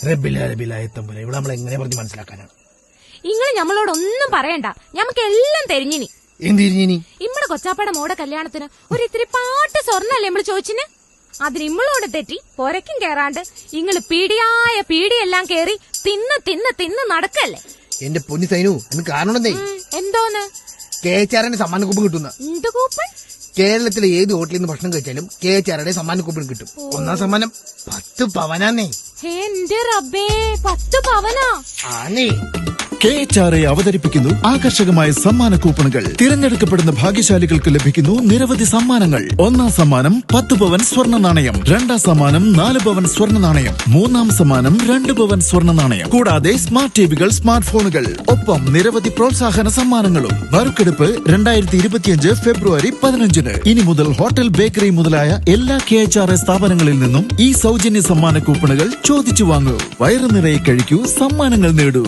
ഇവിടെ നമ്മൾ എങ്ങനെ പറഞ്ഞ് മനസ്സിലാക്കാനാണ്? നിങ്ങൾ ഞമ്മളോടൊന്നും പറയണ്ട, ഞമ്മക്ക് എല്ലാം തെരിഞ്ഞിനി. എന്തിരിഞ്ഞിനി? ഇമ്മടെ കൊച്ചാപ്പയുടെ മോടെ കല്യാണത്തിന് ഒരു ഇത്തിരി പാട്ട് സ്വർണ്ണല്ലേ നമ്മള് ചോദിച്ചിന്. അതിന് ഇമ്മളോട് തെറ്റി പൊരക്കും കേറാണ്ട് ഇങ്ങള് പീടിയെല്ലാം കേറി തിന്ന് നടക്കല്ലേ. എന്റെ പൊന്നി സൈനു, അതിന് കാരണം എന്തോന്ന്? KHR സമ്മാന കൂപ്പൺ കിട്ടുന്ന. എന്ത് കൂപ്പൺ? കേരളത്തിലെ ഏത് ഹോട്ടലിൽ നിന്ന് ഭക്ഷണം കഴിച്ചാലും KHR സമ്മാന കൂപ്പൺ കിട്ടും. ഒന്നാം സമ്മാനം 10 പവനാന്നേ. എന്റെ റബ്ബേ, 10 പവനാ? ആന്നേ. KHR അവതരിപ്പിക്കുന്നു ആകർഷകമായ സമ്മാന കൂപ്പണുകൾ. തിരഞ്ഞെടുക്കപ്പെടുന്ന ഭാഗ്യശാലികൾക്ക് ലഭിക്കുന്നു നിരവധി സമ്മാനങ്ങൾ. ഒന്നാം സമ്മാനം 10 പവൻ സ്വർണ്ണ നാണയം, രണ്ടാം സമ്മാനം 4 പവൻ സ്വർണ്ണ നാണയം, മൂന്നാം സമ്മാനം 2 പവൻ സ്വർണ്ണ നാണയം, കൂടാതെ സ്മാർട്ട് ടിവികൾ, സ്മാർട്ട് ഫോണുകൾ, ഒപ്പം നിരവധി പ്രോത്സാഹന സമ്മാനങ്ങളും. നറുക്കെടുപ്പ് 2025 ഫെബ്രുവരി 15. ഇനി മുതൽ ഹോട്ടൽ, ബേക്കറി മുതലായ എല്ലാ KHR സ്ഥാപനങ്ങളിൽ നിന്നും ഈ സൗജന്യ സമ്മാന കൂപ്പണുകൾ ചോദിച്ചു വാങ്ങൂ. വയറു നിറയെ കഴിക്കൂ, സമ്മാനങ്ങൾ നേടൂ.